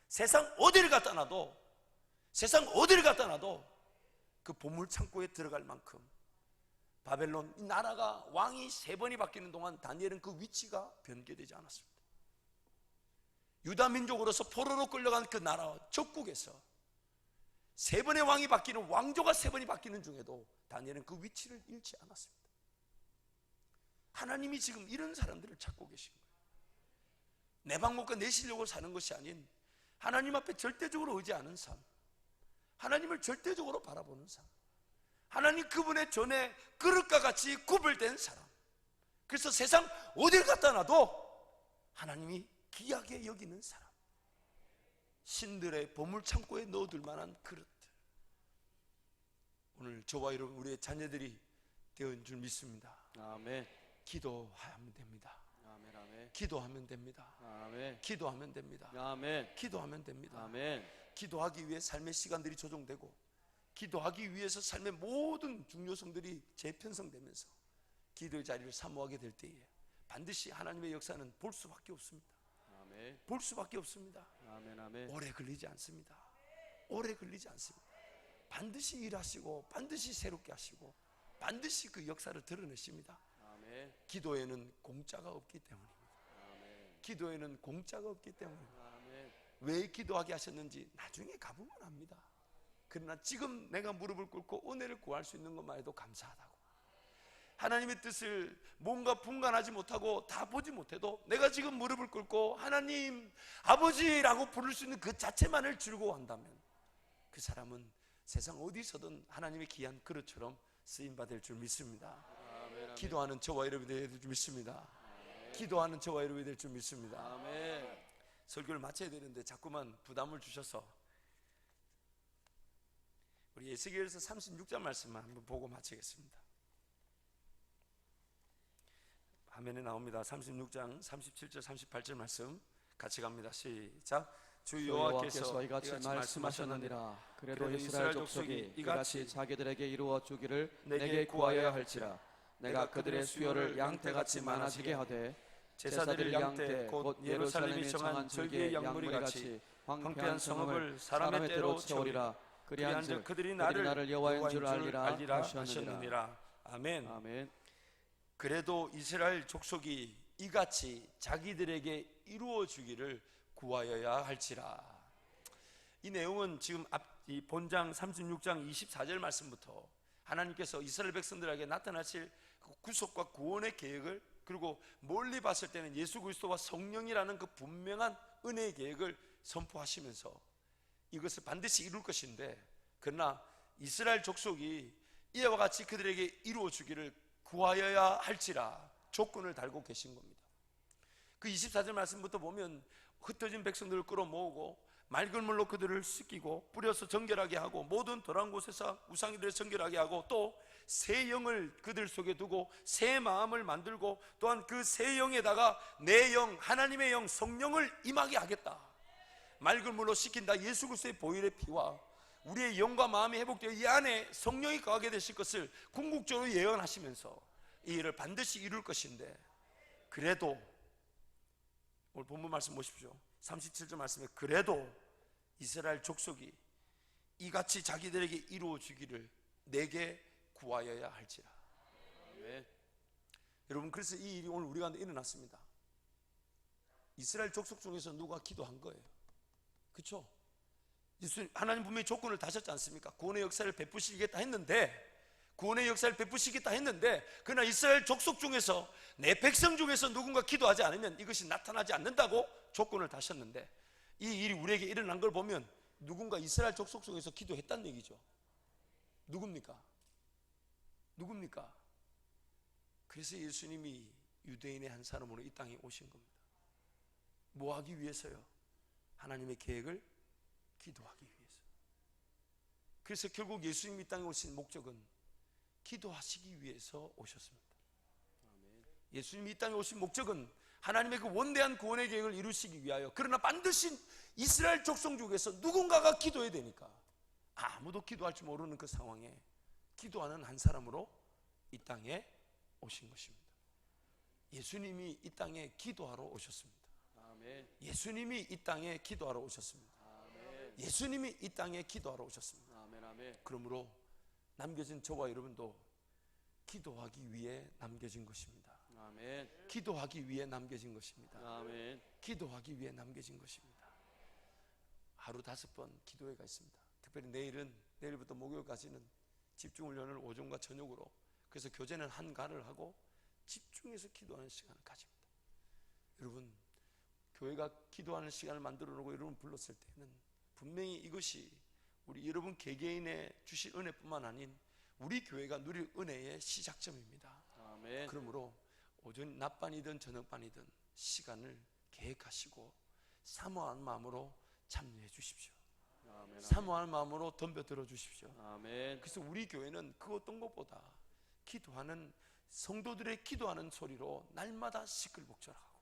세상 어디를 갖다 놔도 그 보물 창고에 들어갈 만큼 바벨론 이 나라가 왕이 3번이 바뀌는 동안 다니엘은 그 위치가 변개되지 않았습니다. 유다 민족으로서 포로로 끌려간 그 나라 적국에서 3번의 왕이 바뀌는, 왕조가 3번이 바뀌는 중에도 다니엘은 그 위치를 잃지 않았습니다. 하나님이 지금 이런 사람들을 찾고 계신 거예요. 내 방법과 내 실력으로 사는 것이 아닌 하나님 앞에 절대적으로 의지하는 삶, 하나님을 절대적으로 바라보는 삶, 하나님 그분의 전에 그릇과 같이 구별된 사람. 그래서 세상 어딜 갖다 놔도 하나님이 귀하게 여기는 사람, 신들의 보물 창고에 넣어둘 만한 그릇들. 오늘 저와 여러분, 우리의 자녀들이 되어온 줄 믿습니다. 아멘. 기도하면 됩니다. 아멘. 아멘. 기도하면 됩니다. 아멘. 기도하면 됩니다. 아멘. 기도하면 됩니다. 아멘. 기도하기 위해 삶의 시간들이 조정되고, 기도하기 위해서 삶의 모든 중요성들이 재편성되면서 기도의 자리를 사모하게 될 때에 반드시 하나님의 역사는 볼 수밖에 없습니다. 아멘. 볼 수밖에 없습니다. 아멘. 아멘. 오래 걸리지 않습니다. 오래 걸리지 않습니다. 반드시 일하시고, 반드시 새롭게 하시고, 반드시 그 역사를 드러내십니다. 아멘. 기도에는 공짜가 없기 때문입니다. 아멘. 기도에는 공짜가 없기 때문입니다. 아멘. 왜 기도하게 하셨는지 나중에 가보면 압니다. 그러나 지금 내가 무릎을 꿇고 은혜를 구할 수 있는 것만 해도 감사하다고. 하나님의 뜻을 뭔가 분간하지 못하고 다 보지 못해도 내가 지금 무릎을 꿇고 하나님 아버지라고 부를 수 있는 그 자체만을 즐거워한다면 그 사람은 세상 어디서든 하나님의 귀한 그릇처럼 쓰임받을 줄 믿습니다. 아멘. 기도하는 저와 여러분이 될 줄 믿습니다. 기도하는 저와 여러분이 될 줄 믿습니다. 아멘. 설교를 마쳐야 되는데 자꾸만 부담을 주셔서 우리 에스겔서 36장 말씀만 한번 보고 마치겠습니다. 화면에 나옵니다. 36장 37절 38절 말씀 같이 갑니다. 시작. 주 여호와께서 이같이 말씀하셨느니라. 그래도 이스라엘 족속이 이같이 자기들에게 이루어 주기를 내게 구하여야 할지라. 내가 그들의 수요를 양떼같이 많아지게 하되 제사드릴 양떼 곧 예루살렘이 정한 절기의 양무리 같이 황폐한 성읍을 사람의 때로 채우리라. 그리한즉 그들이 나를 여호와인 줄 알리라 하셨느니라. 아멘. 아멘. 그래도 이스라엘 족속이 이같이 자기들에게 이루어 주기를 구하여야 할지라. 이 내용은 지금 이 본장 36장 24절 말씀부터 하나님께서 이스라엘 백성들에게 나타나실 구속과 구원의 계획을, 그리고 멀리 봤을 때는 예수 그리스도와 성령이라는 그 분명한 은혜의 계획을 선포하시면서 이것을 반드시 이룰 것인데, 그러나 이스라엘 족속이 이와 같이 그들에게 이루어 주기를 구하여야 할지라 조건을 달고 계신 겁니다. 그 24절 말씀부터 보면 흩어진 백성들을 끌어모으고 맑은 물로 그들을 씻기고 뿌려서 정결하게 하고 모든 더러운 곳에서 우상이들을 정결하게 하고 또 새 영을 그들 속에 두고 새 마음을 만들고 또한 그 새 영에다가 내 영, 하나님의 영, 성령을 임하게 하겠다. 맑은 물로 씻긴다. 예수 그리스도의 보혈의 피와 우리의 영과 마음이 회복되어 이 안에 성령이 거하게 되실 것을 궁극적으로 예언하시면서 이 일을 반드시 이룰 것인데, 그래도 오늘 본문 말씀 보십시오. 37절 말씀에 그래도 이스라엘 족속이 이같이 자기들에게 이루어 주기를 내게 구하여야 할지라. 아멘. 여러분, 그래서 이 일이 오늘 우리 가운데 일어났습니다. 이스라엘 족속 중에서 누가 기도한 거예요. 그렇죠? 하나님 분명히 조건을 다셨지 않습니까? 구원의 역사를 베푸시겠다 했는데, 구원의 역사를 베푸시겠다 했는데, 그러나 이스라엘 족속 중에서 내 백성 중에서 누군가 기도하지 않으면 이것이 나타나지 않는다고 조건을 다셨는데, 이 일이 우리에게 일어난 걸 보면 누군가 이스라엘 족속 중에서 기도했다는 얘기죠. 누굽니까? 누굽니까? 그래서 예수님이 유대인의 한 사람으로 이 땅에 오신 겁니다. 뭐 하기 위해서요? 하나님의 계획을 기도하기 위해서. 그래서 결국 예수님이 이 땅에 오신 목적은 기도하시기 위해서 오셨습니다. 예수님이 이 땅에 오신 목적은 하나님의 그 원대한 구원의 계획을 이루시기 위하여, 그러나 반드시 이스라엘 족속 중에서 누군가가 기도해야 되니까 아무도 기도할 줄 모르는 그 상황에 기도하는 한 사람으로 이 땅에 오신 것입니다. 예수님이 이 땅에 기도하러 오셨습니다. 아멘. 예수님이 이 땅에 기도하러 오셨습니다. 아멘. 예수님이 이 땅에 기도하러 오셨습니다. 아멘. 아멘. 그러므로 남겨진 저와 여러분도 기도하기 위해 남겨진 것입니다. 아멘. 기도하기 위해 남겨진 것입니다. 아멘. 기도하기 위해 남겨진 것입니다. 하루 5번 기도회가 있습니다. 특별히 내일부터 목요일까지는 집중훈련을 오전과 저녁으로, 그래서 교제는 한가를 하고 집중해서 기도하는 시간을 가집니다. 여러분, 교회가 기도하는 시간을 만들어 놓고 여러분 불렀을 때는 분명히 이것이 우리 여러분 개개인의 주실 은혜뿐만 아닌 우리 교회가 누릴 은혜의 시작점입니다. 아멘. 그러므로 오전 낮반이든 저녁반이든 시간을 계획하시고 사모하는 마음으로 참여해 주십시오. 아멘. 사모하는 마음으로 덤벼들어 주십시오. 아멘. 그래서 우리 교회는 그 어떤 것보다 기도하는 성도들의 기도하는 소리로 날마다 시끌벅적하고,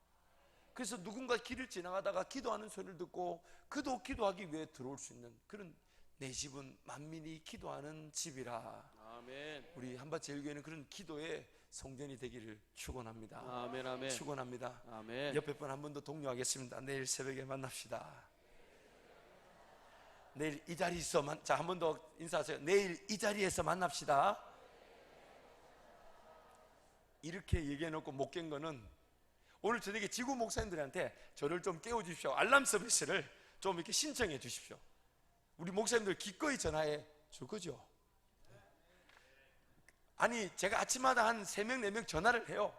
그래서 누군가 길을 지나가다가 기도하는 소리를 듣고 그도 기도하기 위해 들어올 수 있는 그런, 내 집은 만민이 기도하는 집이라. 아멘. 우리 한밭제일교회는 그런 기도의 성전이 되기를 축원합니다. 아멘. 아멘. 축원합니다. 아멘. 옆에 분 한 번 더 독려하겠습니다. 내일 새벽에 만납시다. 내일 이 자리에서 자, 한 번 더 인사하세요. 내일 이 자리에서 만납시다. 이렇게 얘기해놓고 못 깬 거는 오늘 저녁에 지구 목사님들한테 저를 좀 깨워주십시오. 알람 서비스를 좀 이렇게 신청해 주십시오. 우리 목사님들 기꺼이 전화해 줄 거죠? 아니, 제가 아침마다 한 3명, 4명 전화를 해요.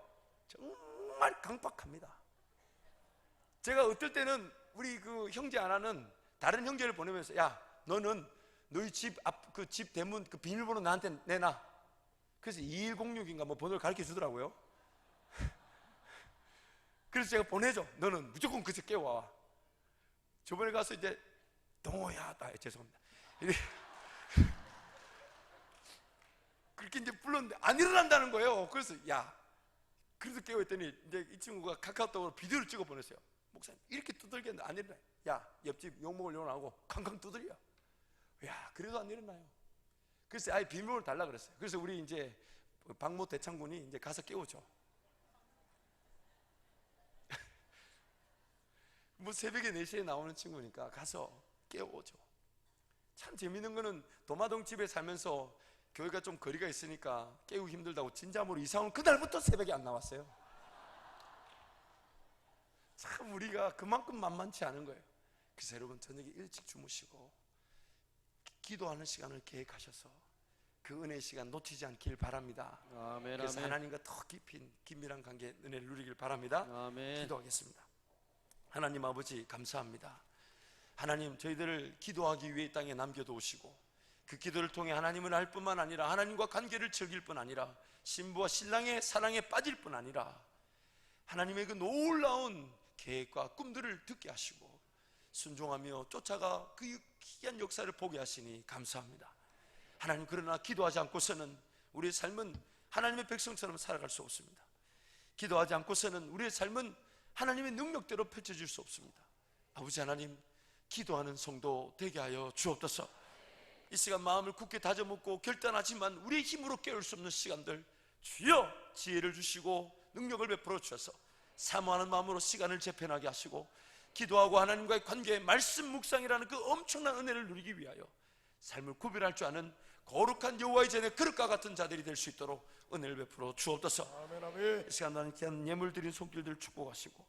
정말 강박합니다. 제가 어떨 때는 우리 그 형제 하나는 다른 형제를 보내면서, 야, 너는 너희 집 앞 그 집 대문 그 비밀번호 나한테 내놔. 그래서 2106인가 뭐 번호를 가르쳐 주더라고요. 그래서 제가 보내줘. 너는 무조건 그새 깨워와. 저번에 가서 이제 동호야, 죄송합니다. 그렇게 이제 불렀는데 안 일어난다는 거예요. 그래서 야, 그래서 깨워했더니 이제 이 친구가 카카오톡으로 비디오를 찍어 보냈어요. 목사님, 이렇게 두들겼는데 안 일어나요. 야, 옆집 욕먹을 일어나고 캉캉 두들려. 야, 그래도 안 일어나요. 그래서 아예 비밀번호를 달라 그랬어요. 그래서 우리 이제 박모 대창군이 이제 가서 깨우죠. 뭐 새벽에 4시에 나오는 친구니까 가서 깨워오죠. 참 재밌는 거는 도마동 집에 살면서 교회가 좀 거리가 있으니까 깨우기 힘들다고 진짜으로 이사 온 그날부터 새벽에 안 나왔어요. 참 우리가 그만큼 만만치 않은 거예요. 그래서 여러분, 저녁에 일찍 주무시고 기도하는 시간을 계획하셔서 그 은혜의 시간 놓치지 않길 바랍니다. 아멘. 그래서 아멘. 하나님과 더 깊은 긴밀한 관계, 은혜를 누리길 바랍니다. 아멘. 기도하겠습니다. 하나님 아버지, 감사합니다. 하나님, 저희들을 기도하기 위해 이 땅에 남겨두시고 그 기도를 통해 하나님을 알 뿐만 아니라 하나님과 관계를 즐길 뿐 아니라 신부와 신랑의 사랑에 빠질 뿐 아니라 하나님의 그 놀라운 계획과 꿈들을 듣게 하시고 순종하며 쫓아가 그 기이한 역사를 보게 하시니 감사합니다. 하나님, 그러나 기도하지 않고서는 우리의 삶은 하나님의 백성처럼 살아갈 수 없습니다. 기도하지 않고서는 우리의 삶은 하나님의 능력대로 펼쳐질 수 없습니다. 아버지 하나님, 기도하는 성도 되게 하여 주옵소서. 이 시간 마음을 굳게 다져먹고 결단하지만 우리의 힘으로 깨울 수 없는 시간들, 주여 지혜를 주시고 능력을 베풀어 주셔서 사모하는 마음으로 시간을 재편하게 하시고 기도하고 하나님과의 관계, 말씀 묵상이라는 그 엄청난 은혜를 누리기 위하여 삶을 구별할 줄 아는 거룩한 여호와의 전에 그릇과 같은 자들이 될 수 있도록 은혜를 베풀어 주옵소서. 아멘. 아멘. 이 시간 나는 귀한 예물 드린 손길들 축복하시고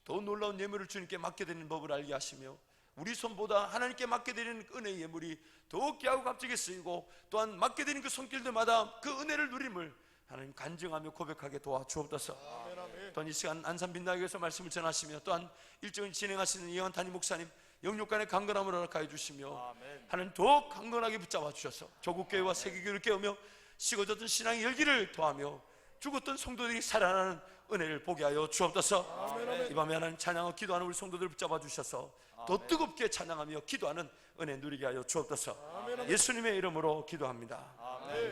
더 놀라운 예물을 주님께 맡게 되는 법을 알게 하시며 우리 손보다 하나님께 맡게 되는 은혜의 예물이 더욱 귀하고 값지게 쓰이고 또한 맡게 되는 그 손길들마다 그 은혜를 누림을 하나님 간증하며 고백하게 도와주옵소서. 아멘. 아멘. 또한 이 시간 안산 빛나기에서 말씀을 전하시며 또한 일정을 진행하시는 이영환 담임 목사님 영육간의 강건함을 허락하여 주시며 아멘. 하나님 더욱 강건하게 붙잡아 주셔서 조국교회와 세계교회를 깨우며 식어졌던 신앙의 열기를 더하며 죽었던 성도들이 살아나는 은혜를 보게 하여 주옵소서. 아멘. 이 밤에 하나님 찬양하고 기도하는 우리 성도들을 붙잡아 주셔서 더 뜨겁게 찬양하며 기도하는 은혜 누리게 하여 주옵소서. 아멘. 예수님의 이름으로 기도합니다.